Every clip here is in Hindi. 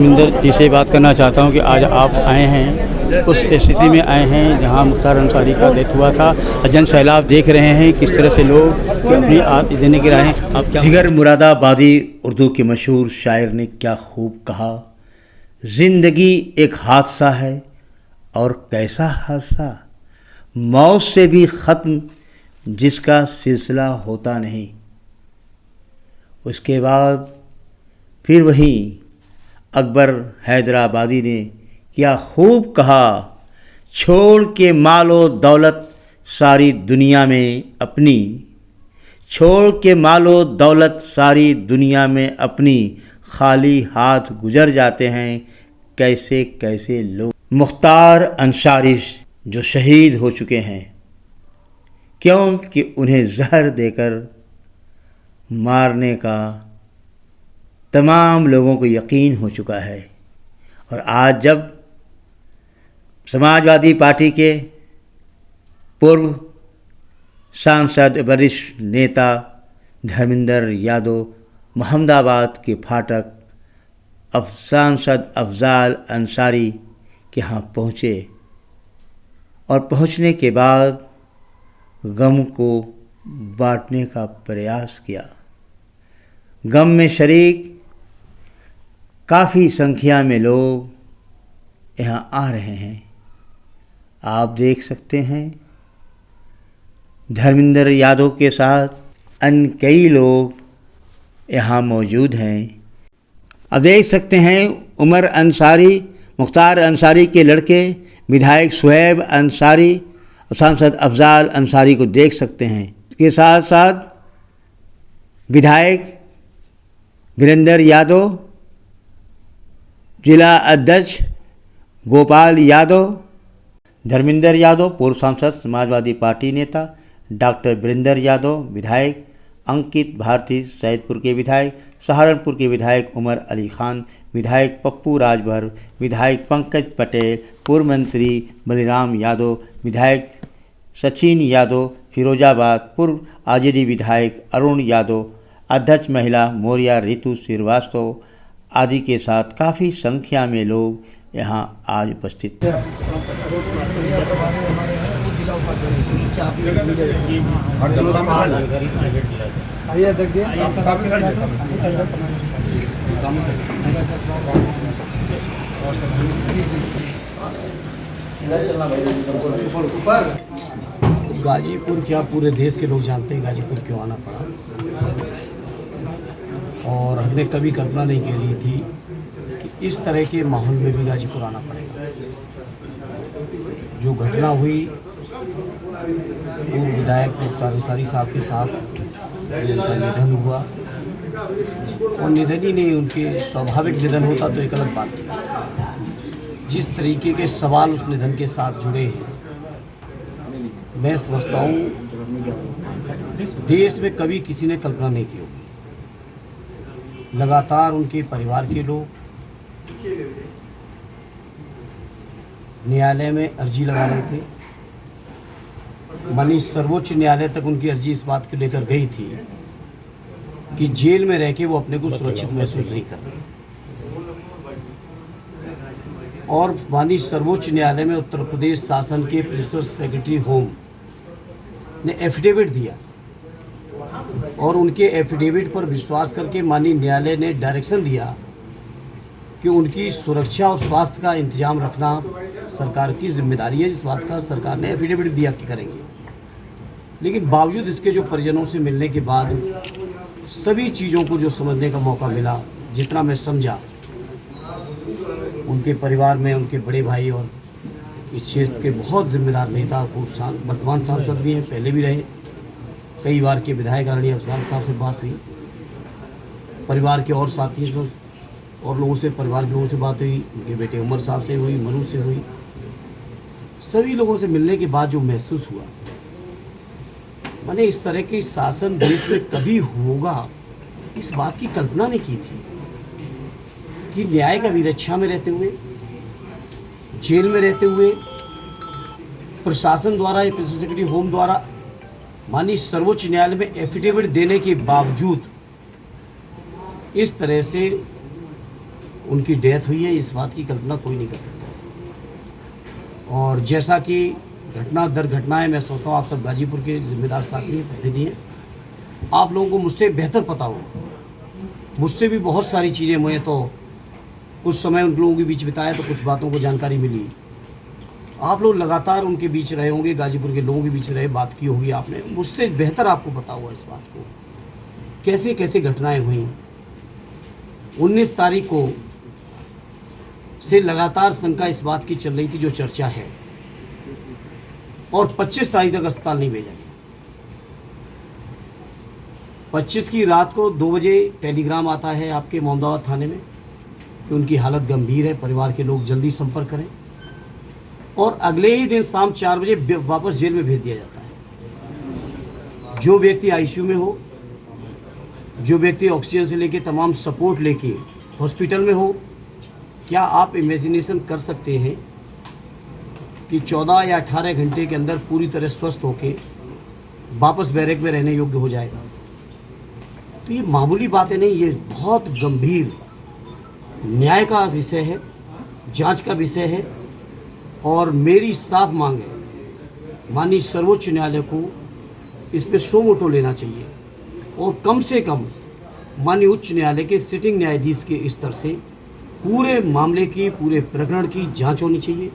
धर्मेंद्र जी से बात करना चाहता हूं कि आज आप आए हैं, उस स्थिति में आए हैं जहां मुख्तार अंसारी का डेथ हुआ था। जन सैलाब देख रहे हैं किस तरह से लोग अपनी आत्म देने की राहें। आप क्या जिगर मुरादाबादी उर्दू के मशहूर शायर ने क्या खूब कहा, जिंदगी एक हादसा है और कैसा हादसा, मौत से भी ख़त्म जिसका सिलसिला होता नहीं। उसके बाद फिर वही अकबर हैदराबादी ने क्या खूब कहा, छोड़ के मालो दौलत सारी दुनिया में अपनी, छोड़ के मालो दौलत सारी दुनिया में अपनी, खाली हाथ गुजर जाते हैं कैसे कैसे लोग। मुख्तार अंसारी जो शहीद हो चुके हैं क्योंकि उन्हें जहर देकर मारने का तमाम लोगों को यकीन हो चुका है। और आज जब समाजवादी पार्टी के पूर्व सांसद वरिष्ठ नेता धर्मेंद्र यादव मोहम्मदाबाद के फाटक सांसद अफजाल अंसारी के यहाँ पहुँचे और पहुँचने के बाद गम को बांटने का प्रयास किया। गम में शरीक काफ़ी संख्या में लोग यहाँ आ रहे हैं। आप देख सकते हैं धर्मेंद्र यादव के साथ अन्य कई लोग यहाँ मौजूद हैं। अब देख सकते हैं उमर अंसारी, मुख्तार अंसारी के लड़के विधायक शुएब अंसारी और सांसद अफजाल अंसारी को देख सकते हैं। इसके साथ साथ विधायक वीरेंद्र यादव, जिला अध्यक्ष गोपाल यादव, धर्मेंद्र यादव पूर्व सांसद समाजवादी पार्टी नेता, डॉक्टर वीरेंद्र यादव विधायक, अंकित भारती सैदपुर के विधायक, सहारनपुर के विधायक उमर अली खान, विधायक पप्पू राजभर, विधायक पंकज पटेल, पूर्व मंत्री बलिराम यादव, विधायक सचिन यादव फिरोजाबाद, पूर्व आरजेडी विधायक अरुण यादव, अध्यक्ष महिला मोरिया रितु श्रीवास्तव आदि के साथ काफ़ी संख्या में लोग यहाँ आज उपस्थित थे। गाजीपुर क्या पूरे देश के लोग जानते हैं गाजीपुर क्यों आना पड़ा, और हमने कभी कल्पना नहीं की थी कि इस तरह के माहौल में भी गाजीपुर आना पड़ेगा। जो घटना हुई पूर्व विधायक मुख्तार अंसारी साहब के साथ उनका निधन हुआ, और निधन ही नहीं, उनके स्वाभाविक निधन होता तो एक अलग बात थी। जिस तरीके के सवाल उस निधन के साथ जुड़े हैं, मैं समझता हूँ देश में कभी किसी ने कल्पना नहीं की होगी। लगातार उनके परिवार के लोग न्यायालय में अर्जी लगा रहे थे। माननीय सर्वोच्च न्यायालय तक उनकी अर्जी इस बात को लेकर गई थी कि जेल में रह के वो अपने को सुरक्षित महसूस नहीं कर रहे, और माननीय सर्वोच्च न्यायालय में उत्तर प्रदेश शासन के प्रिंसिपल सेक्रेटरी होम ने एफिडेविट दिया, और उनके एफिडेविट पर विश्वास करके माननीय न्यायालय ने डायरेक्शन दिया कि उनकी सुरक्षा और स्वास्थ्य का इंतजाम रखना सरकार की जिम्मेदारी है। जिस बात का सरकार ने एफिडेविट दिया कि करेंगे, लेकिन बावजूद इसके जो परिजनों से मिलने के बाद सभी चीज़ों को जो समझने का मौका मिला, जितना मैं समझा, उनके परिवार में उनके बड़े भाई और इस क्षेत्र के बहुत जिम्मेदार नेता, वर्तमान सांसद भी हैं, पहले भी रहे, कई बार के विधायक आदरणीय अफजाल साहब से बात हुई, परिवार के और साथियों और लोगों से, परिवार के लोगों से बात हुई, उनके बेटे उमर साहब से हुई, मनु से हुई, सभी लोगों से मिलने के बाद जो महसूस हुआ, मैंने इस तरह के शासन देश में कभी होगा इस बात की कल्पना नहीं की थी कि न्याय का विरक्षा में रहते हुए, जेल में रहते हुए, प्रशासन द्वारा, प्रिंसिपल सेक्रेटरी होम द्वारा माननीय सर्वोच्च न्यायालय में एफिडेविट देने के बावजूद इस तरह से उनकी डेथ हुई है, इस बात की कल्पना कोई नहीं कर सकता। और जैसा कि घटना दर घटना है, मैं सोचता हूँ आप सब गाजीपुर के जिम्मेदार साथी हैं, प्रतिनिधि हैं, आप लोगों को मुझसे बेहतर पता हो। मुझसे भी बहुत सारी चीज़ें, मुझे तो कुछ समय उन लोगों के बीच बिताया तो कुछ बातों को जानकारी मिली। आप लोग लगातार उनके बीच रहे होंगे, गाजीपुर के लोगों के बीच रहे, बात की होगी आपने, मुझसे बेहतर आपको पता हुआ इस बात को कैसे कैसे घटनाएं हुई। 19 तारीख को से लगातार शंका इस बात की चल रही थी, जो चर्चा है, और 25 तारीख तक अस्पताल नहीं भेजा गया। 25 की रात को 2 बजे टेलीग्राम आता है आपके मोहम्मदाबाद थाने में कि उनकी हालत गंभीर है, परिवार के लोग जल्दी संपर्क करें, और अगले ही दिन शाम 4 बजे वापस जेल में भेज दिया जाता है। जो व्यक्ति आईसीयू में हो, जो व्यक्ति ऑक्सीजन से लेके तमाम सपोर्ट लेके हॉस्पिटल में हो, क्या आप इमेजिनेशन कर सकते हैं कि 14 या 18 घंटे के अंदर पूरी तरह स्वस्थ होके वापस बैरक में रहने योग्य हो जाएगा? तो ये मामूली बातें नहीं, ये बहुत गंभीर न्याय का विषय है, जांच का विषय है। और मेरी साफ मांग है माननीय सर्वोच्च न्यायालय को इसमें सो मोटो लेना चाहिए, और कम से कम माननीय उच्च न्यायालय के सिटिंग न्यायाधीश के स्तर से पूरे मामले की, पूरे प्रकरण की जांच होनी चाहिए,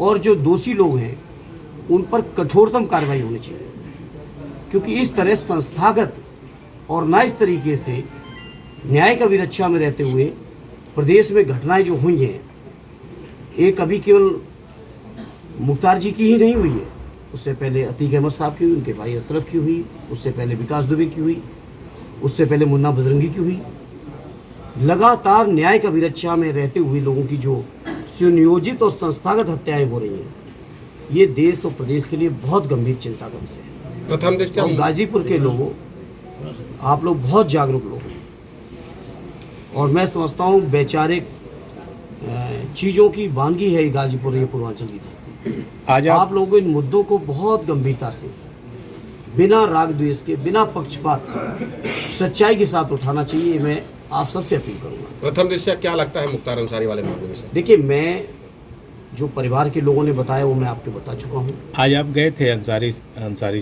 और जो दोषी लोग हैं उन पर कठोरतम कार्रवाई होनी चाहिए। क्योंकि इस तरह संस्थागत और ना इस तरीके से न्याय का विरक्षा में रहते हुए प्रदेश में घटनाएं जो हुई हैं, एक अभी केवल मुख्तार जी की ही नहीं हुई है, उससे पहले अतीक अहमद साहब की हुई, उनके भाई अशरफ की हुई, उससे पहले विकास दुबे की हुई, उससे पहले मुन्ना बजरंगी की हुई। लगातार न्याय का विरक्षा में रहते हुए लोगों की जो सुनियोजित और संस्थागत हत्याएं हो रही हैं, ये देश और प्रदेश के लिए बहुत गंभीर चिंता का विषय है। प्रथम दृष्टया गाजीपुर के लोगों, आप लोग बहुत जागरूक लोग हैं, और मैं समझता हूँ वैचारिक चीज़ों की वानगी है ये गाजीपुर, ये पूर्वांचल की धरती। आज आप लोगों को इन मुद्दों को बहुत गंभीरता से, बिना राग द्वेष के, बिना पक्षपात से, सच्चाई के साथ उठाना चाहिए। मैं आप सबसे अपील करूंगा। प्रथम दृष्टया क्या लगता है मुख्तार अंसारी वाले मामले में सर? देखिए, मैं जो परिवार के लोगों ने बताया वो मैं आपको बता चुका हूँ। आज आप गए थे अंसारी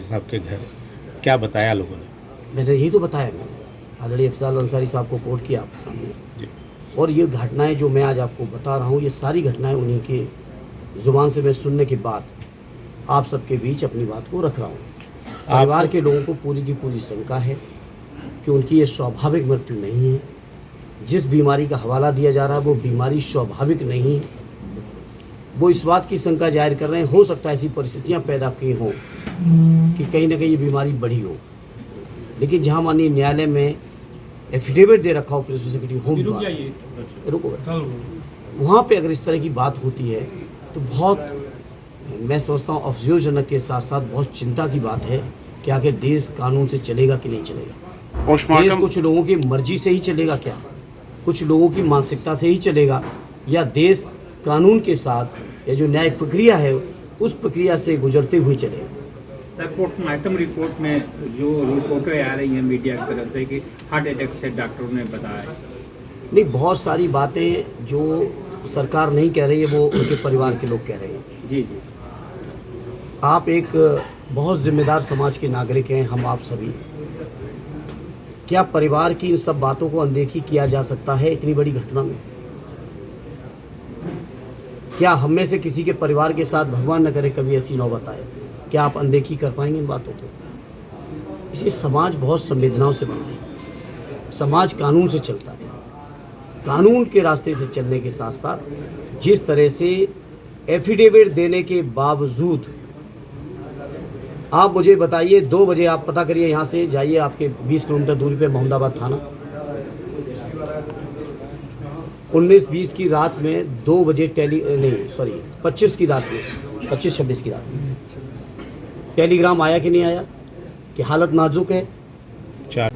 साहब के घर, क्या बताया लोगों ने? मैंने यही तो बताया, मैंने आदरणीय अफजाल अंसारी साहब को कोर्ट किया आपके सामने, और ये घटनाएं जो मैं आज आपको बता रहा हूँ, ये सारी घटनाएं उन्हीं के ज़ुबान से मैं सुनने के बाद आप सबके बीच अपनी बात को रख रहा हूँ। परिवार के लोगों को पूरी की पूरी शंका है कि उनकी ये स्वाभाविक मृत्यु नहीं है। जिस बीमारी का हवाला दिया जा रहा है वो बीमारी स्वाभाविक नहीं है। वो इस बात की शंका जाहिर कर रहे हैं, हो सकता है ऐसी परिस्थितियाँ पैदा की हों कि कहीं ना कहीं ये बीमारी बढ़ी हो। लेकिन जहाँ माननीय न्यायालय में एफिडेविट दे रखा हो पुलिस सेक्रेटरी होम द्वारा, रुको, वहाँ पे अगर इस तरह की बात होती है तो बहुत, मैं समझता हूँ अफसोसजनक के साथ साथ बहुत चिंता की बात है कि आखिर देश कानून से चलेगा कि नहीं चलेगा। देश कुछ लोगों की मर्जी से ही चलेगा क्या, कुछ लोगों की मानसिकता से ही चलेगा, या देश कानून के साथ या जो न्यायिक प्रक्रिया है उस प्रक्रिया से गुजरते हुए चलेगा। पोस्टमार्टम रिपोर्ट में जो रिपोर्टें आ रही हैं मीडिया की तरफ से कि हार्ट अटैक से डॉक्टरों ने बताया, नहीं, बहुत सारी बातें जो सरकार नहीं कह रही है वो उनके परिवार के लोग कह रहे हैं। जी जी, आप एक बहुत जिम्मेदार समाज के नागरिक हैं, हम आप सभी, क्या परिवार की इन सब बातों को अनदेखी किया जा सकता है इतनी बड़ी घटना में? क्या हम में से किसी के परिवार के साथ, भगवान न करे कभी ऐसी नौबत आए, क्या आप अनदेखी कर पाएंगे इन बातों को? इसी समाज बहुत संवेदनाओं से बना है, समाज कानून से चलता है, कानून के रास्ते से चलने के साथ साथ जिस तरह से एफिडेविट देने के बावजूद, आप मुझे बताइए, 2 बजे आप पता करिए, यहाँ से जाइए आपके 20 किलोमीटर दूरी पे मोहम्मदाबाद थाना, 19-20 की रात में 2 बजे 25 की रात में, 25-26 की रात में टेलीग्राम आया कि नहीं आया कि हालत नाजुक है? 4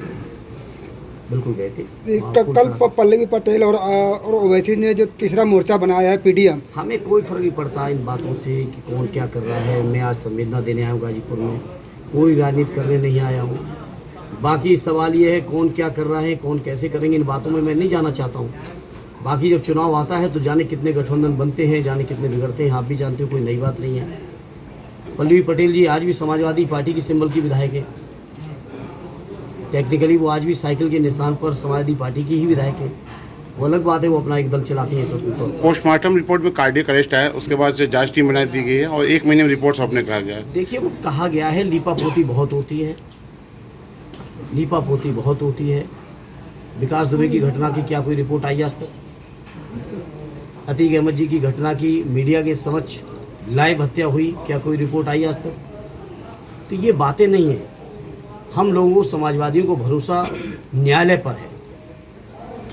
बिल्कुल गए थे। कल पल्लवी पटेल और ओवैसी ने जो तीसरा मोर्चा बनाया है पीडीएम, हमें कोई फर्क नहीं पड़ता इन बातों से कि कौन क्या कर रहा है। मैं आज संवेदना देने आया हूँ गाजीपुर में, कोई राजनीति करने नहीं आया हूँ। बाकी सवाल ये है कौन क्या कर रहा है, कौन कैसे करेंगे, इन बातों में मैं नहीं जाना चाहता हूँ। बाकी जब चुनाव आता है तो जाने कितने गठबंधन बनते हैं, जाने कितने बिगड़ते हैं, आप भी जानते हो, कोई नई बात नहीं है। पल्लवी पटेल जी आज भी समाजवादी पार्टी की सिंबल की विधायक है। टेक्निकली वो आज भी साइकिल के निशान पर समाजवादी पार्टी की ही विधायक है। वो अलग बात है, वो अपना एक दल चलाती है स्वतंत्र तौर पर। पोस्टमार्टम रिपोर्ट में कार्डियक अरेस्ट है, उसके बाद से जांच टीम बना दी गई है और 1 महीने में रिपोर्ट सौंपने कहा गया है। देखिए, वो कहा गया है लीपापोती बहुत होती है, लीपापोती बहुत होती है। विकास दुबे की घटना की क्या कोई रिपोर्ट आई आज तक? अतीक अहमद जी की घटना की मीडिया के समक्ष लाइव हत्या हुई, क्या कोई रिपोर्ट आई आज तक? तो ये बातें नहीं है। हम लोगों को, समाजवादियों को भरोसा न्यायालय पर है,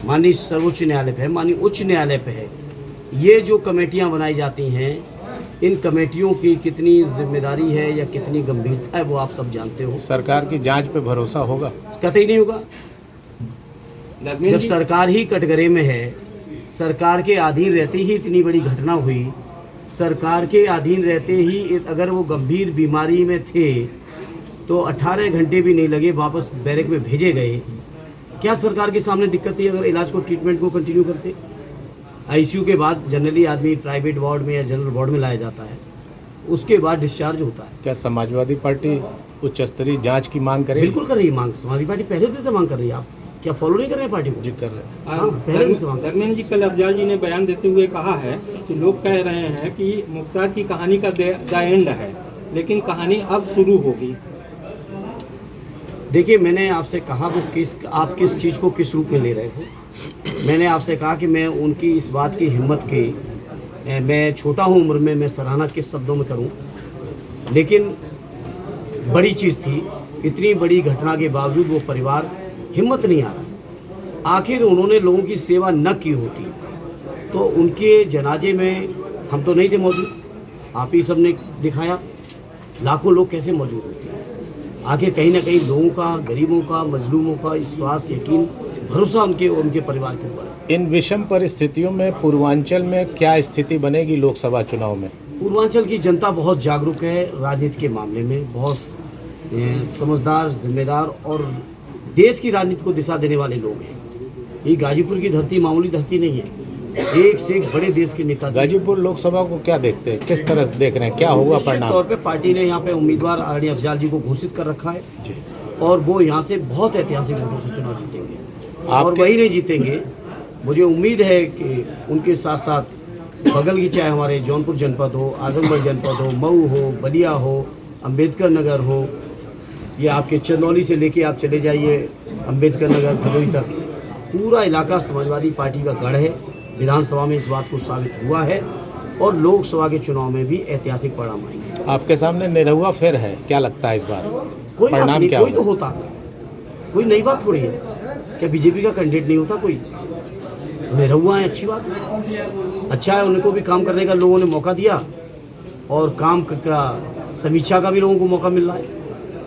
माननीय सर्वोच्च न्यायालय पे है, माननीय उच्च न्यायालय पे है। ये जो कमेटियां बनाई जाती हैं, इन कमेटियों की कितनी जिम्मेदारी है या कितनी गंभीरता है वो आप सब जानते हो। सरकार की जांच पे भरोसा होगा? कतई नहीं होगा। जब सरकार ही कटघरे में है, सरकार के अधीन रहते ही इतनी बड़ी घटना हुई, सरकार के अधीन रहते ही अगर वो गंभीर बीमारी में थे तो 18 घंटे भी नहीं लगे, वापस बैरक में भेजे गए। क्या सरकार के सामने दिक्कत थी अगर इलाज को, ट्रीटमेंट को कंटिन्यू करते? आईसीयू के बाद जनरली आदमी प्राइवेट वार्ड में या जनरल वार्ड में लाया जाता है, उसके बाद डिस्चार्ज होता है। क्या समाजवादी पार्टी उच्च स्तरीय जांच की मांग करेगी? बिल्कुल कर रही है मांग, समाजवादी पार्टी पहले दिन से मांग कर रही है। आप क्या फॉलो नहीं कर रहे हैं पार्टी को? जी कर रहे हैं। हाँ, पहले दिन से मांग। धर्मेंद्र जी, कल अफजाल जी ने बयान देते हुए कहा है कि लोग कह रहे हैं कि मुख्तार की कहानी का द एंड है, लेकिन कहानी अब शुरू होगी। देखिए, मैंने आपसे कहा वो आप किस चीज़ को किस रूप में ले रहे हो। मैंने आपसे कहा कि मैं उनकी इस बात की हिम्मत की, मैं छोटा हूँ उम्र में, मैं सराहना किस शब्दों में करूँ, लेकिन बड़ी चीज़ थी। इतनी बड़ी घटना के बावजूद वो परिवार हिम्मत नहीं आ रहा। आखिर उन्होंने लोगों की सेवा न की होती तो उनके जनाजे में हम तो नहीं थे मौजूद, आप ही सब ने दिखाया, लाखों लोग कैसे मौजूद होते हैं। आखिर कहीं ना कहीं लोगों का, गरीबों का, मजलूमों का विश्वास, यकीन, भरोसा उनके परिवार के ऊपर है। इन विषम परिस्थितियों में पूर्वांचल में क्या स्थिति बनेगी लोकसभा चुनाव में? पूर्वांचल की जनता बहुत जागरूक है राजनीति के मामले में, बहुत समझदार, जिम्मेदार और देश की राजनीति को दिशा देने वाले लोग हैं। ये गाजीपुर की धरती मामूली धरती नहीं है, एक से एक बड़े देश के नेता। गाजीपुर लोकसभा को क्या देखते हैं, किस तरह से देख रहे हैं, क्या होगा परिणाम? तौर पे पार्टी ने यहाँ पे उम्मीदवार आदरणीय अफजाल जी को घोषित कर रखा है जी। और वो यहाँ से बहुत ऐतिहासिक वोटों से चुनाव जीतेंगे। और वही नहीं जीतेंगे, मुझे उम्मीद है कि उनके साथ साथ बगल की, चाहे हमारे जौनपुर जनपद हो, आजमगढ़ जनपद हो, मऊ हो, बलिया हो, अंबेडकर नगर हो, ये आपके चंदौली से लेके आप चले जाइए अंबेडकर नगर भदोही तक, पूरा इलाका समाजवादी पार्टी का गढ़ है। विधानसभा में इस बात को साबित हुआ है और लोकसभा के चुनाव में भी ऐतिहासिक परिणाम आएंगे। आपके सामने निरहुआ फिर है, क्या लगता है इस बार कोई बात नहीं, क्या कोई तो होता, कोई नई बात थोड़ी है। क्या बीजेपी का कैंडिडेट नहीं होता कोई? निरहुआ है, अच्छी बात है, अच्छा है। उनको भी काम करने का लोगों ने मौका दिया और काम का समीक्षा का भी लोगों को मौका मिल रहा है।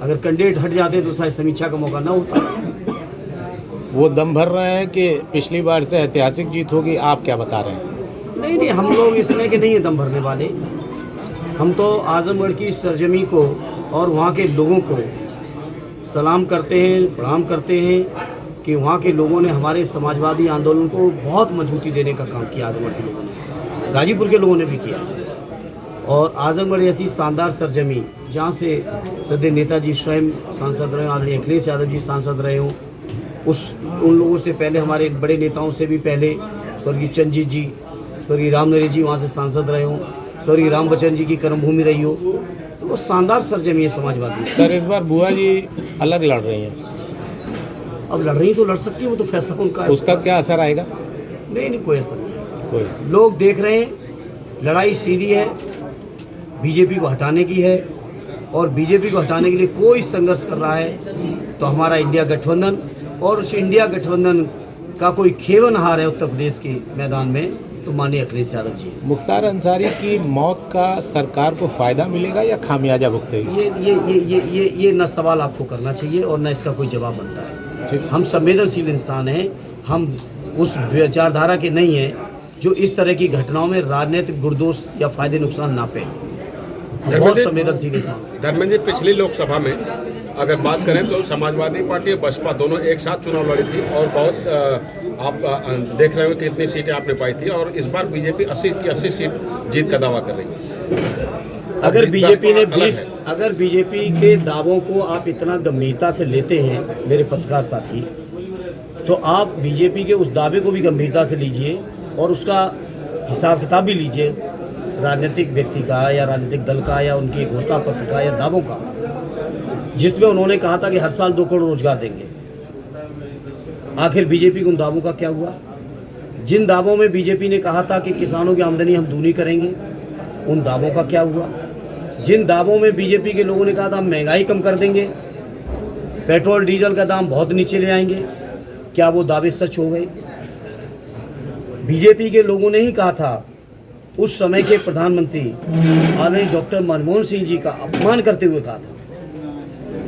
अगर कैंडिडेट हट जाते तो शायद समीक्षा का मौका ना होता। वो दम भर रहे हैं कि पिछली बार से ऐतिहासिक जीत होगी, आप क्या बता रहे हैं? नहीं, हम लोग इसमें के नहीं है दम भरने वाले। हम तो आजमगढ़ की सरजमी को और वहाँ के लोगों को सलाम करते हैं, प्रणाम करते हैं कि वहाँ के लोगों ने हमारे समाजवादी आंदोलन को बहुत मजबूती देने का काम किया। आजमगढ़ के लोगों ने, गाजीपुर के लोगों ने भी किया। और आजमगढ़ जैसी शानदार सरजमी जहाँ से सदैव नेताजी स्वयं सांसद रहे, आदरणीय अखिलेश यादव जी सांसद रहे हों, उन लोगों से पहले, हमारे बड़े नेताओं से भी पहले स्वर्गीय चंद्रजीत जी, स्वर्गीय राम नरेश जी वहाँ से सांसद रहे हों, स्वर्गीय राम बच्चन जी की कर्मभूमि रही हो, तो वो शानदार सरजमी है समाजवादी। सर, इस बार बुआ जी अलग लड़ रही हैं। अब लड़ रही तो लड़ सकती है, वो तो फैसला उनका है। उसका क्या असर आएगा? नहीं, कोई असर नहीं। कोई लोग देख रहे हैं, लड़ाई सीधी है, बीजेपी को हटाने की है और बीजेपी को हटाने के लिए कोई संघर्ष कर रहा है तो हमारा इंडिया गठबंधन, और उस इंडिया गठबंधन का कोई खेवनहार है उत्तर प्रदेश के मैदान में तो माननीय अखिलेश यादव जी। मुख्तार अंसारी की मौत का सरकार को फायदा मिलेगा या खामियाजा भुगतेगी? ये न सवाल आपको करना चाहिए और न इसका कोई जवाब बनता है। हम संवेदनशील इंसान हैं, हम उस विचारधारा के नहीं हैं जो इस तरह की घटनाओं में राजनीतिक गुरदोष या फायदे नुकसान नापे। बहुत संवेदनशील इस मामले में। धर्मेंद्र जी, पिछली लोकसभा में अगर बात करें तो समाजवादी पार्टी और बसपा दोनों एक साथ चुनाव लड़ी थी और बहुत आप देख रहे हो कि कितनी सीटें आपने पाई थी और इस बार बीजेपी 80 की 80 सीट जीत का दावा कर रही है। अगर बीजेपी ने अलग 20 है। अगर बीजेपी के दावों को आप इतना गंभीरता से लेते हैं मेरे पत्रकार साथी, तो आप बीजेपी के उस दावे को भी गंभीरता से लीजिए और उसका हिसाब किताब भी लीजिए, राजनीतिक व्यक्ति का या राजनीतिक दल का या उनकी घोषणा पत्र का या दावों का, जिसमें उन्होंने कहा था कि हर साल 2 करोड़ रोजगार देंगे। आखिर बीजेपी के उन दावों का क्या हुआ? जिन दावों में बीजेपी ने कहा था कि किसानों की आमदनी हम दूनी करेंगे, उन दावों का क्या हुआ? जिन दावों में बीजेपी के लोगों ने कहा था हम महंगाई कम कर देंगे, पेट्रोल डीजल का दाम बहुत नीचे ले आएंगे, क्या वो दावे सच हो गए? बीजेपी के लोगों ने ही कहा था, उस समय के प्रधानमंत्री आदरणीय डॉक्टर मनमोहन सिंह जी का अपमान करते हुए कहा था,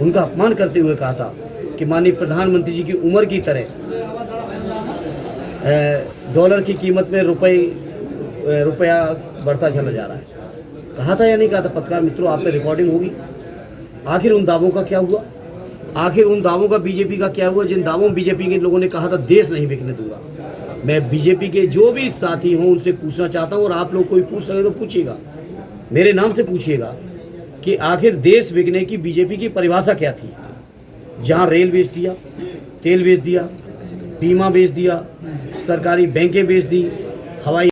उनका अपमान करते हुए कहा था कि माननीय प्रधानमंत्री जी की उम्र की तरह डॉलर की कीमत में रुपया बढ़ता चला जा रहा है। कहा था या नहीं कहा था? पत्रकार मित्रों, आप पे रिकॉर्डिंग होगी। आखिर उन दावों का क्या हुआ? आखिर उन दावों का बीजेपी का क्या हुआ जिन दावों में बीजेपी के लोगों ने कहा था देश नहीं बिकने दूंगा? मैं बीजेपी के जो भी साथी हों उनसे पूछना चाहता हूं, और आप लोग कोई पूछ सके तो पूछिएगा, मेरे नाम से पूछिएगा कि आखिर देश बिकने की बीजेपी की परिभाषा क्या थी? जहां रेल बेच दिया, तेल बेच दिया, बीमा बेच दिया, सरकारी बैंकें बेच दी, हवाई